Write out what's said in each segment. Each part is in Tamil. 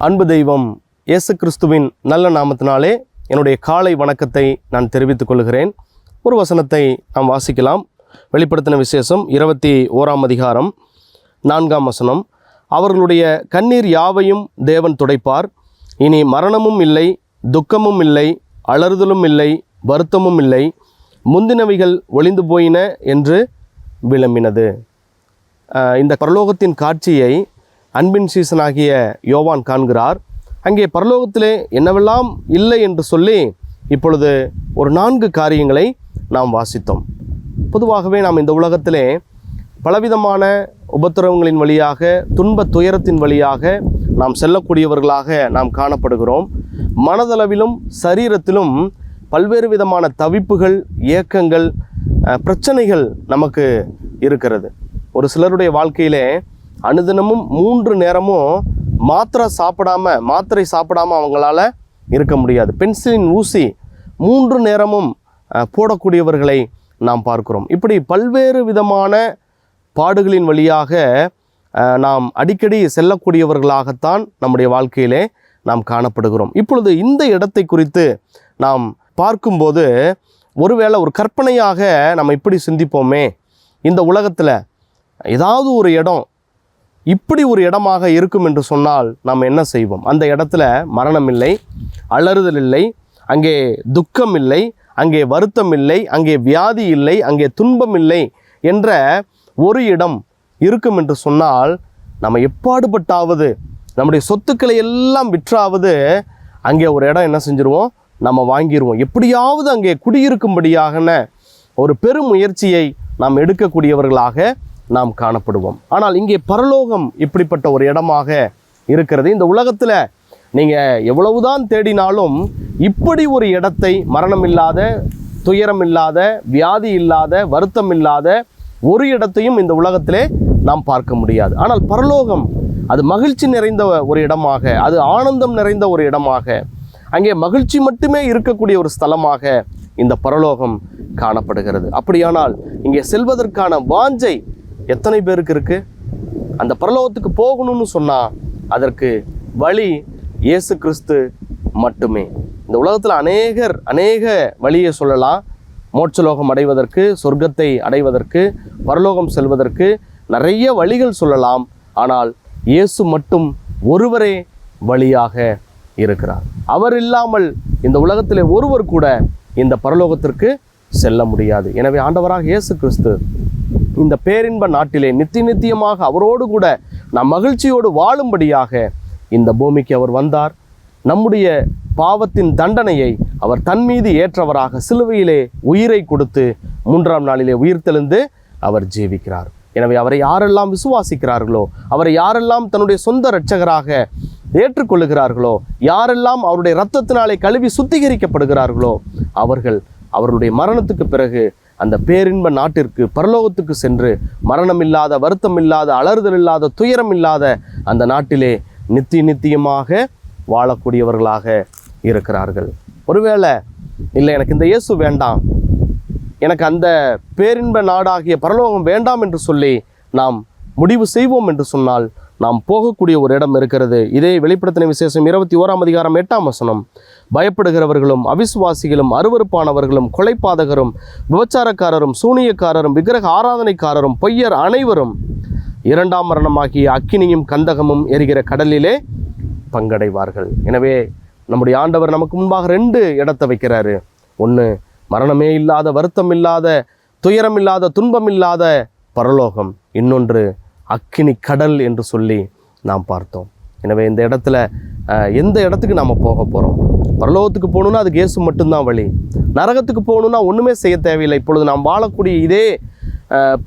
அன்பு தெய்வம் இயேசு கிறிஸ்துவின் நல்ல நாமத்தினாலே என்னுடைய காலை வணக்கத்தை நான் தெரிவித்துக் கொள்கிறேன். ஒரு வசனத்தை நாம் வாசிக்கலாம். வெளிப்படுத்தின விசேஷம் 21ஆம் அதிகாரம் 4ஆம் வசனம். அவர்களுடைய கண்ணீர் யாவையும் தேவன் துடைப்பார். இனி மரணமும் இல்லை, துக்கமும் இல்லை, அலறுதலும் இல்லை, வருத்தமும் இல்லை, முந்தினவைகள் ஒளிந்து போயின என்று விளம்பினது. இந்த பரலோகத்தின் காட்சியை அன்பின் சீசனாகிய யோவான் காண்கிறார். அங்கே பரலோகத்திலே என்னவெல்லாம் இல்லை என்று சொல்லி இப்பொழுது ஒரு 4 காரியங்களை நாம் வாசித்தோம். பொதுவாகவே நாம் இந்த உலகத்திலே பலவிதமான உபத்திரவங்களின் வழியாக, துன்ப துயரத்தின் வழியாக நாம் செல்லக்கூடியவர்களாக நாம் காணப்படுகிறோம். மனதளவிலும் சரீரத்திலும் பல்வேறு விதமான தவிப்புகள், ஏக்கங்கள், பிரச்சனைகள் நமக்கு இருக்கிறது. ஒரு சிலருடைய வாழ்க்கையிலே அனுதினமும் 3 நேரமும் மாத்திரை சாப்பிடாம அவங்களால இருக்க முடியாது. பென்சிலின் ஊசி 3 நேரமும் போடக்கூடியவர்களை நாம் பார்க்கிறோம். இப்படி பல்வேறு விதமான பாடுகளின் வழியாக நாம் அடிக்கடி செல்லக்கூடியவர்களாகத்தான் நம்முடைய வாழ்க்கையிலே நாம் காணப்படுகிறோம். இப்பொழுது இந்த இடத்தை குறித்து நாம் பார்க்கும்போது ஒருவேளை ஒரு கற்பனையாக நம்ம இப்படி சிந்திப்போமே, இந்த உலகத்தில் ஏதாவது ஒரு இடம் இப்படி ஒரு இடமாக இருக்கும் என்று சொன்னால் நாம் என்ன செய்வோம்? அந்த இடத்துல மரணம் இல்லை, அலறுதல் இல்லை, அங்கே துக்கம் இல்லை, அங்கே வருத்தம் இல்லை, அங்கே வியாதி இல்லை, அங்கே துன்பம் இல்லை என்ற ஒரு இடம் இருக்கும் என்று சொன்னால் நம்ம எப்பாடுபட்டாவது நம்முடைய சொத்துக்களை எல்லாம் விற்றாவது அங்கே ஒரு இடம் என்ன செஞ்சிருவோம்? நம்ம வாங்கிடுவோம். எப்படியாவது அங்கே குடியிருக்கும்படியான ஒரு பெரும் முயற்சியை நாம் எடுக்கக்கூடியவர்களாக நாம் காணப்படுவோம். ஆனால் இங்கே பரலோகம் இப்படிப்பட்ட ஒரு இடமாக இருக்கிறது. இந்த உலகத்தில் நீங்கள் எவ்வளவுதான் தேடினாலும் இப்படி ஒரு இடத்தை, மரணம் இல்லாத, துயரம் இல்லாத, வியாதி இல்லாத, வருத்தம் இல்லாத ஒரு இடத்தையும் இந்த உலகத்திலே நாம் பார்க்க முடியாது. ஆனால் பரலோகம் அது மகிழ்ச்சி நிறைந்த ஒரு இடமாக, அது ஆனந்தம் நிறைந்த ஒரு இடமாக, அங்கே மகிழ்ச்சி மட்டுமே இருக்கக்கூடிய ஒரு ஸ்தலமாக இந்த பரலோகம் காணப்படுகிறது. அப்படியானால் இங்கே செல்வதற்கான வாஞ்சை எத்தனை பேருக்கு இருக்கு? அந்த பரலோகத்துக்கு போகணும்னு சொன்னால் அதற்கு வழி இயேசு கிறிஸ்து மட்டுமே. இந்த உலகத்தில் அநேக வழியை சொல்லலாம். மோட்சலோகம் அடைவதற்கு, சொர்க்கத்தை அடைவதற்கு, பரலோகம் செல்வதற்கு நிறைய வழிகள் சொல்லலாம். ஆனால் இயேசு மட்டும் ஒருவரே வழியாக இருக்கிறார். அவர் இல்லாமல் இந்த உலகத்தில் ஒருவர் கூட இந்த பரலோகத்திற்கு செல்ல முடியாது. எனவே ஆண்டவராக இயேசு கிறிஸ்து இந்த பேரின்ப நாட்டிலே நித்தியமாக அவரோடு கூட நாம் மகிழ்ச்சியோடு வாழும்படியாக இந்த பூமிக்கு அவர் வந்தார். நம்முடைய பாவத்தின் தண்டனையை அவர் தன் மீது ஏற்றவராக சிலுவையிலே உயிரை கொடுத்து 3ஆம் நாளிலே உயிர்த்தெழுந்து அவர் ஜீவிக்கிறார். எனவே அவரை யாரெல்லாம் விசுவாசிக்கிறார்களோ, அவரை யாரெல்லாம் தன்னுடைய சொந்த இரட்சகராக ஏற்றுக்கொள்ளுகிறார்களோ, யாரெல்லாம் அவருடைய இரத்தத்தினாலே கழுவி சுத்திகரிக்கப்படுகிறார்களோ, அவர்களுடைய மரணத்துக்கு பிறகு அந்த பேரின்ப நாட்டிற்கு, பரலோகத்துக்கு சென்று மரணம் இல்லாத, வருத்தம் இல்லாத, அலறுதல் இல்லாத, துயரம் இல்லாத அந்த நாட்டிலே நித்தியமாக வாழக்கூடியவர்களாக இருக்கிறார்கள். ஒருவேளை இல்லை, எனக்கு இந்த இயேசு வேண்டாம், எனக்கு அந்த பேரின்ப நாடாகிய பரலோகம் வேண்டாம் என்று சொல்லி நாம் முடிவு செய்வோம் என்று சொன்னால் நாம் போகக்கூடிய ஒரு இடம் இருக்கிறது. இதே வெளிப்படுத்தின விசேஷம் 21ஆம் அதிகாரம் 8ஆம் வசனம். பயப்படுகிறவர்களும், அவிசுவாசிகளும், அருவருப்பானவர்களும், கொலைபாதகரும், விபச்சாரக்காரரும், சூனியக்காரரும், விக்கிரக ஆராதனைக்காரரும், பொய்யர் அனைவரும் 2ஆம் மரணமாகிய அக்கினியும் கந்தகமும் எரிகிற கடலிலே பங்கடைவார்கள். எனவே நம்முடைய ஆண்டவர் நமக்கு முன்பாக 2 இடத்தை வைக்கிறாரு. ஒன்று மரணமே இல்லாத, வருத்தம் இல்லாத, துயரம் இல்லாத, துன்பம் இல்லாத பரலோகம். இன்னொன்று அக்கினி கடல் என்று சொல்லி நாம் பார்த்தோம். எனவே இந்த இடத்துல எந்த இடத்துக்கு நாம் போக போகிறோம்? பரலோகத்துக்கு போகணுன்னா அதுக்கு இயேசு மட்டும்தான் வழி. நரகத்துக்கு போகணுன்னா ஒன்றுமே செய்ய தேவையில்லை. இப்பொழுது நாம் வாழக்கூடிய இதே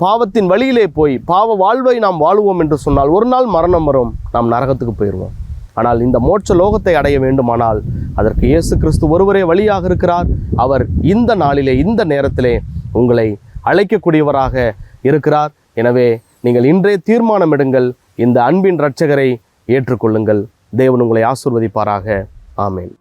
பாவத்தின் வழியிலே போய் பாவ வாழ்வை நாம் வாழுவோம் என்று சொன்னால் ஒரு நாள் மரணம் வரும், நாம் நரகத்துக்கு போயிடுவோம். ஆனால் இந்த மோட்ச லோகத்தை அடைய வேண்டுமானால் அதற்கு இயேசு கிறிஸ்து ஒருவரே வழியாக இருக்கிறார். அவர் இந்த நாளிலே, இந்த நேரத்திலே உங்களை அழைக்கக்கூடியவராக இருக்கிறார். எனவே நீங்கள் இன்றே தீர்மானம் எடுங்கள், இந்த அன்பின் இரட்சகரை ஏற்றுக்கொள்ளுங்கள். தேவன் உங்களை ஆசீர்வதிப்பாராக. ஆமென்.